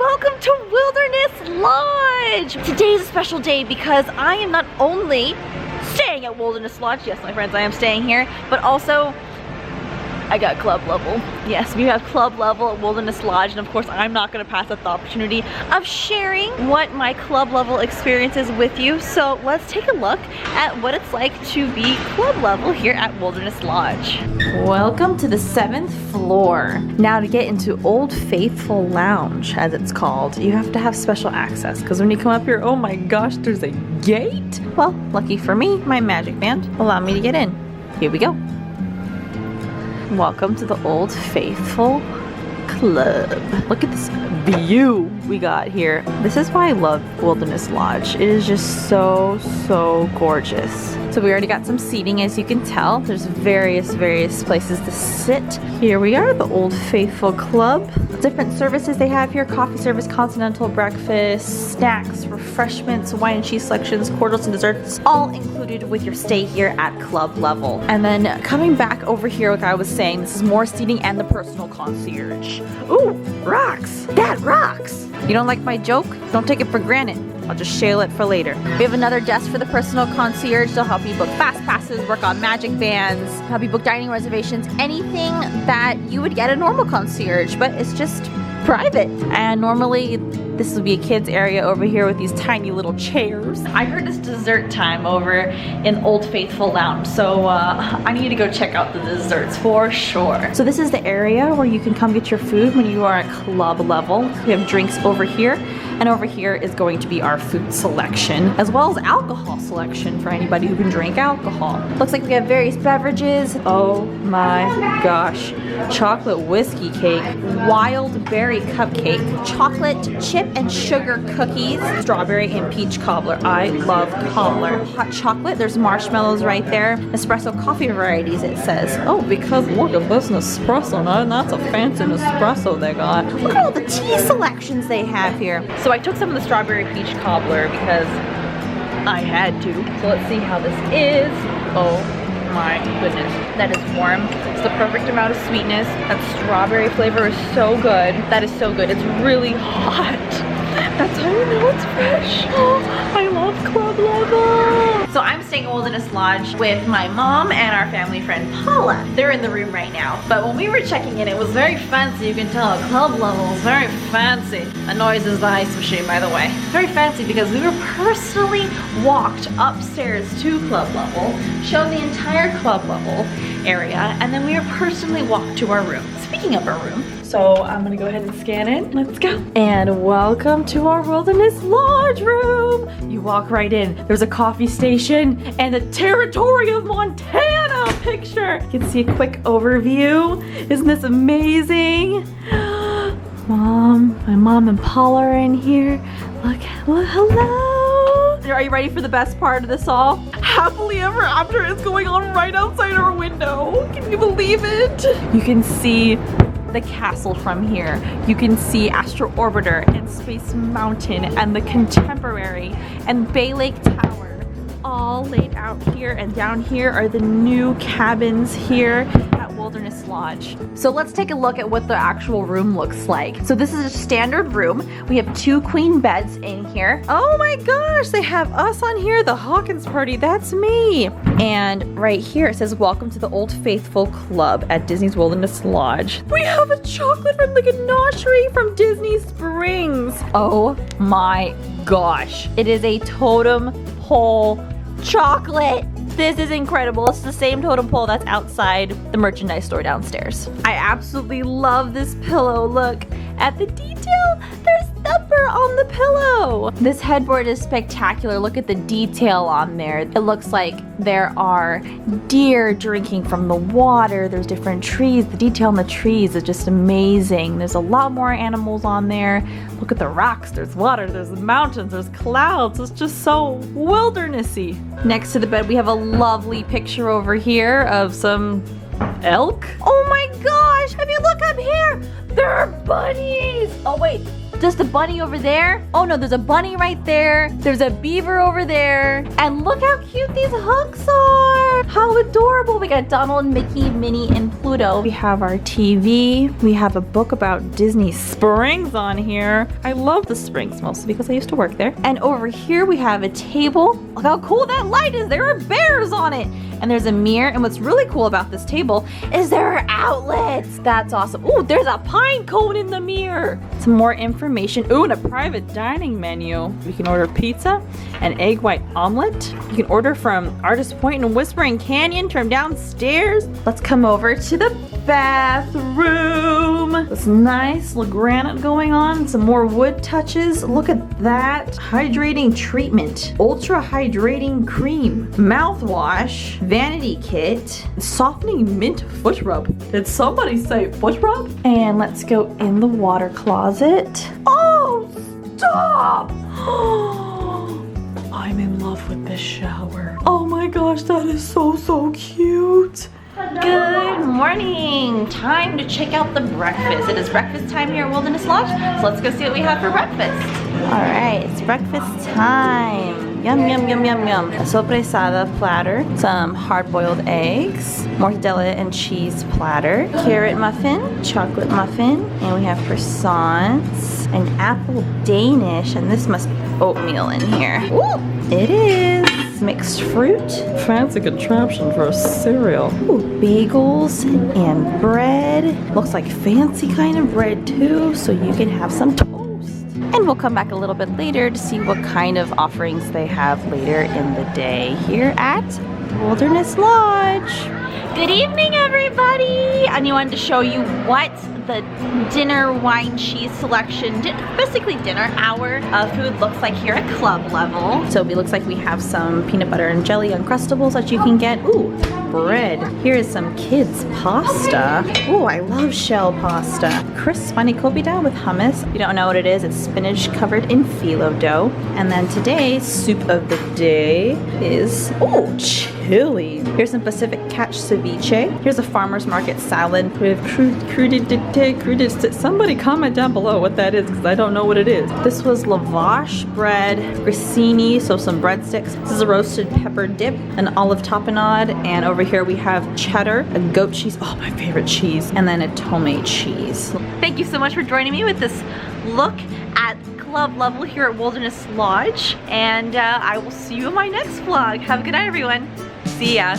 welcome to Wilderness Lodge! Today is a special day because I am not only staying at Wilderness Lodge, yes my friends, I am staying here, but also I got club level. Yes, we have club level at Wilderness Lodge, and of course I'm not going to pass up the opportunity of sharing what my club level experience is with you. So let's take a look at what it's like to be club level here at Wilderness Lodge. Welcome to the 7th floor. Now to get into Old Faithful Lounge, as it's called, you have to have special access, because when you come up here, oh my gosh, there's a gate. Well, lucky for me, my magic band allowed me to get in. Here we go. Welcome to the Old Faithful Club. Look at this view we got here. This is why I love Wilderness Lodge. It is just so gorgeous. So we already got some seating, as you can tell. There's various places to sit. Here we are, the Old Faithful Club. Different services they have here: coffee service, continental breakfast, snacks, refreshments, wine and cheese selections, cordials and desserts, all included with your stay here at club level. And then coming back over here, like I was saying, this is more seating and the personal concierge. Ooh, rocks! That rocks! You don't like my joke? Don't take it for granted. I'll just shale it for later. We have another desk for the personal concierge. They'll help you book fast passes, work on magic bands, help you book dining reservations, anything that you would get a normal concierge, but it's just private. And normally this would be a kids area over here with these tiny little chairs. I heard it's dessert time over in Old Faithful Lounge, so I need to go check out the desserts for sure. So this is the area where you can come get your food when you are at club level. We have drinks over here, and over here is going to be our food selection, as well as alcohol selection for anybody who can drink alcohol. Looks like we have various beverages. Oh my gosh. Chocolate whiskey cake, wild berry cupcake, chocolate chip and sugar cookies, strawberry and peach cobbler. I love cobbler. Hot chocolate, there's marshmallows right there. Espresso coffee varieties, it says. Oh, because look at this Nespresso. Now that's a fancy Nespresso they got. Look at all the tea selections they have here. So I took some of the strawberry peach cobbler because I had to. So let's see how this is. Oh my goodness, that is warm. It's the perfect amount of sweetness. That strawberry flavor is so good. That is so good. It's really hot. That's how you know it's fresh. Oh, I love club level. So I'm staying at Wilderness Lodge with my mom and our family friend Paula. They're in the room right now. But when we were checking in, it was very fancy. You can tell club level is very fancy. The noise is the ice machine, by the way. Very fancy because we were personally walked upstairs to club level, showed the entire club level area, and then we were personally walked to our room. Speaking of our room, so I'm gonna go ahead and scan in. Let's go. And welcome to our Wilderness Lodge room. You walk right in. There's a coffee station and the Territory of Montana picture. You can see a quick overview. Isn't this amazing? My mom and Paula are in here. Look, hello. Are you ready for the best part of this all? Happily ever after is going on right outside our window. Can you believe it? You can see the castle from here. You can see Astro Orbiter and Space Mountain and the Contemporary and Bay Lake Tower all laid out here, and down here are the new cabins here at Wilderness Lodge. So let's take a look at what the actual room looks like. So this is a standard room. We have 2 queen beds in here. Oh my gosh, they have us on here, the Hawkins party, that's me. And right here it says, welcome to the Old Faithful Club at Disney's Wilderness Lodge. We have a chocolate from the ganachery from Disney Springs. Oh my gosh. It is a totem pole chocolate. This is incredible. It's the same totem pole that's outside the merchandise store downstairs. I absolutely love this pillow. Look at the detail. There's Thumper on the pillow. This headboard is spectacular. Look at the detail on there. It looks like there are deer drinking from the water. There's different trees. The detail on the trees is just amazing. There's a lot more animals on there. Look at the rocks. There's water. There's mountains. There's clouds. It's just so wildernessy. Next to the bed, we have a lovely picture over here of some elk. Oh my gosh, have you look up here? There are bunnies. Oh wait, just a bunny over there? Oh no, there's a bunny right there. There's a beaver over there. And look how cute these hooks are. here. How adorable. We got Donald, Mickey, Minnie, and Pluto. We have our TV. We have a book about Disney Springs on here. I love the Springs mostly because I used to work there. And over here we have a table. Look how cool that light is. There are bears on it. And there's a mirror. And what's really cool about this table is there are outlets. That's awesome. Ooh, there's a pine cone in the mirror. Some more information. Ooh, and a private dining menu. We can order pizza, an egg white omelet. You can order from Artist Point and Whispering Canyon from downstairs. Let's come over to the bathroom. This nice little granite going on. Some more wood touches. Look at that. Hydrating treatment. Ultra hydrating cream. Mouthwash. Vanity kit. Softening mint foot rub. Did somebody say foot rub? And let's go in the water closet. Oh, stop! I'm in love with this shower. Oh my gosh, that is so cute. Good morning. Time to check out the breakfast. It is breakfast time here at Wilderness Lodge, so let's go see what we have for breakfast. All right, it's breakfast time. Yum, yum, yum, yum, yum. A sopresada platter, some hard-boiled eggs, mortadella and cheese platter, carrot muffin, chocolate muffin, and we have croissants, an apple Danish, and this must be oatmeal in here. Ooh, it is. Mixed fruit. Fancy contraption for a cereal. Ooh, bagels and bread. Looks like fancy kind of bread too, so you can have some toast. And we'll come back a little bit later to see what kind of offerings they have later in the day here at Wilderness Lodge. Good evening, everybody! I wanted to show you what the dinner wine cheese selection, basically dinner hour of food looks like here at club level. So it looks like we have some peanut butter and jelly Uncrustables that you can get. Ooh, bread. Here is some kids pasta. Ooh, I love shell pasta. Crisp panicopita with hummus. If you don't know what it is, it's spinach covered in phyllo dough. And then today's soup of the day is, ooh, chili. Here's some Pacific catch ceviche. Here's a farmer's market salad with crudité. Somebody comment down below what that is because I don't know what it is. This was lavash bread, grissini, so some breadsticks. This is a roasted pepper dip, an olive tapenade, and over here we have cheddar, a goat cheese, oh my favorite cheese, and then a tomate cheese. Thank you so much for joining me with this look at club level here at Wilderness Lodge, and I will see you in my next vlog. Have a good night, everyone. See ya.